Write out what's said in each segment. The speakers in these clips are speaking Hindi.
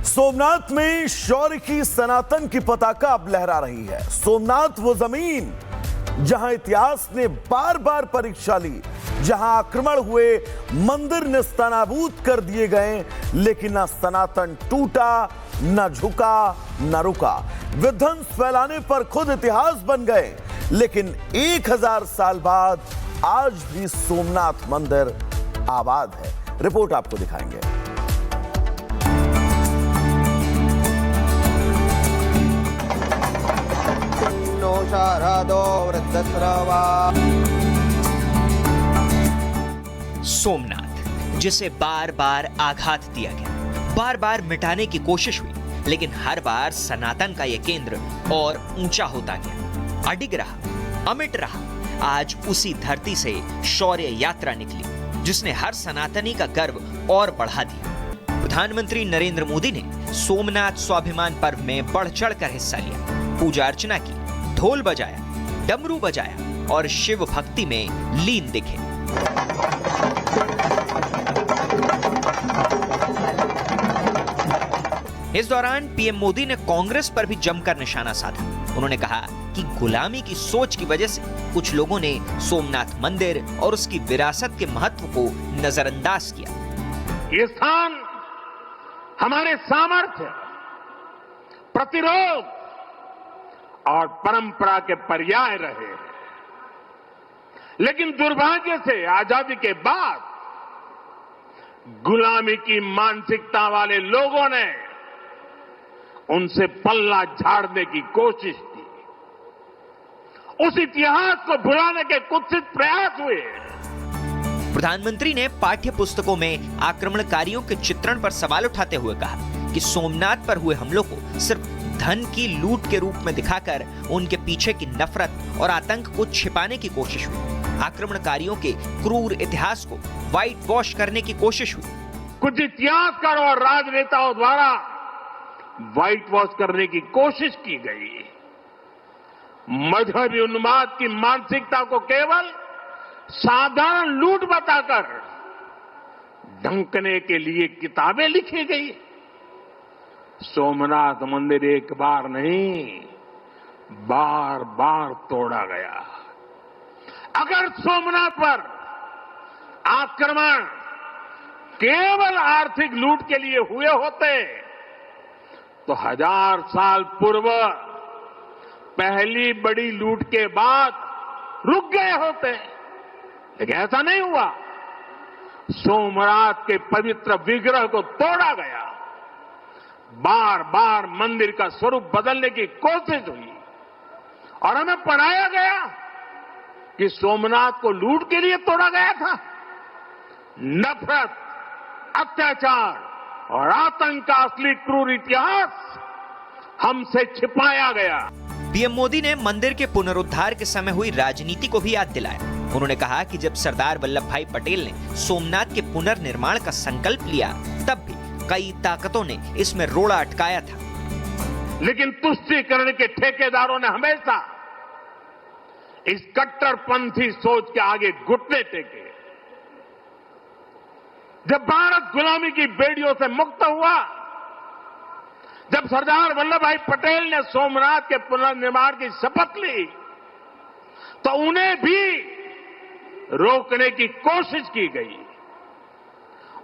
सोमनाथ में शौर्य की सनातन की पताका अब लहरा रही है। सोमनाथ वो जमीन जहां इतिहास ने बार बार परीक्षा ली, जहां आक्रमण हुए, मंदिर नेस्तनाबूद कर दिए गए, लेकिन न सनातन टूटा, न झुका, न रुका। विध्वंस फैलाने पर खुद इतिहास बन गए, लेकिन 1000 साल बाद आज भी सोमनाथ मंदिर आबाद है। रिपोर्ट आपको दिखाएंगे। सोमनाथ, जिसे बार बार आघात दिया गया, बार बार मिटाने की कोशिश हुई, लेकिन हर बार सनातन का यह केंद्र और ऊंचा होता गया, अडिग रहा, अमिट रहा। आज उसी धरती से शौर्य यात्रा निकली, जिसने हर सनातनी का गर्व और बढ़ा दिया। प्रधानमंत्री नरेंद्र मोदी ने सोमनाथ स्वाभिमान पर्व में बढ़ चढ़कर हिस्सा लिया, पूजा अर्चना की, ढोल बजाया, डमरू बजाया और शिव भक्ति में लीन दिखे। इस दौरान पीएम मोदी ने कांग्रेस पर भी जमकर निशाना साधा। उन्होंने कहा कि गुलामी की सोच की वजह से कुछ लोगों ने सोमनाथ मंदिर और उसकी विरासत के महत्व को नजरअंदाज किया। ये स्थान हमारे सामर्थ्य, प्रतिरोध और परंपरा के पर्याय रहे, लेकिन दुर्भाग्य से आजादी के बाद गुलामी की मानसिकता वाले लोगों ने उनसे पल्ला झाड़ने की कोशिश की। उस इतिहास को भुलाने के कुत्सित प्रयास हुए। प्रधानमंत्री ने पाठ्य पुस्तकों में आक्रमणकारियों के चित्रण पर सवाल उठाते हुए कहा कि सोमनाथ पर हुए हमलों को सिर्फ धन की लूट के रूप में दिखाकर उनके पीछे की नफरत और आतंक को छिपाने की कोशिश हुई। आक्रमणकारियों के क्रूर इतिहास को व्हाइट वॉश करने की कोशिश हुई। कुछ इतिहासकारों और राजनेताओं द्वारा व्हाइट वॉश करने की कोशिश की गई। मजहबी उन्माद की मानसिकता को केवल साधारण लूट बताकर ढंकने के लिए किताबें लिखी गई। सोमनाथ मंदिर एक बार नहीं, बार बार तोड़ा गया। अगर सोमनाथ पर आक्रमण केवल आर्थिक लूट के लिए हुए होते तो 1000 साल पूर्व पहली बड़ी लूट के बाद रुक गए होते, लेकिन ऐसा नहीं हुआ। सोमनाथ के पवित्र विग्रह को तोड़ा गया, बार बार मंदिर का स्वरूप बदलने की कोशिश हुई और हमें पढ़ाया गया कि सोमनाथ को लूट के लिए तोड़ा गया था। नफरत, अत्याचार और आतंक का असली क्रूर इतिहास हमसे छिपाया गया। पीएम मोदी ने मंदिर के पुनरुद्धार के समय हुई राजनीति को भी याद दिलाया। उन्होंने कहा कि जब सरदार वल्लभ भाई पटेल ने सोमनाथ के पुनर्निर्माण का संकल्प लिया, तब भी कई ताकतों ने इसमें रोड़ा अटकाया था। लेकिन तुष्टीकरण के ठेकेदारों ने हमेशा इस कट्टरपंथी सोच के आगे घुटने टेके। जब भारत गुलामी की बेड़ियों से मुक्त हुआ, जब सरदार वल्लभ भाई पटेल ने सोमनाथ के पुनर्निर्माण की शपथ ली, तो उन्हें भी रोकने की कोशिश की गई।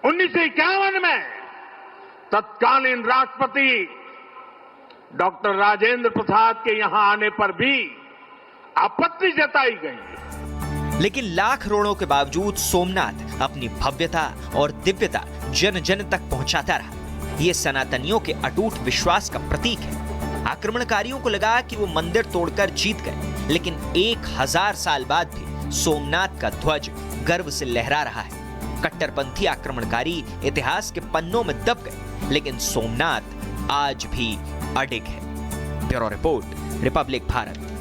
1951 में तत्कालीन राष्ट्रपति डॉक्टर राजेंद्र प्रसाद के यहां आने पर भी आपत्ति जताई गई। लेकिन लाख रोड़ों के बावजूद सोमनाथ अपनी भव्यता और दिव्यता जन जन तक पहुंचाता रहा। ये सनातनियों के अटूट विश्वास का प्रतीक है। आक्रमणकारियों को लगा कि वो मंदिर तोड़कर जीत गए, लेकिन 1000 साल बाद भी सोमनाथ का ध्वज गर्व से लहरा रहा है। कट्टरपंथी आक्रमणकारी इतिहास के पन्नों में दब गए, लेकिन सोमनाथ आज भी अडिग है। Bureau report, Republic Bharat.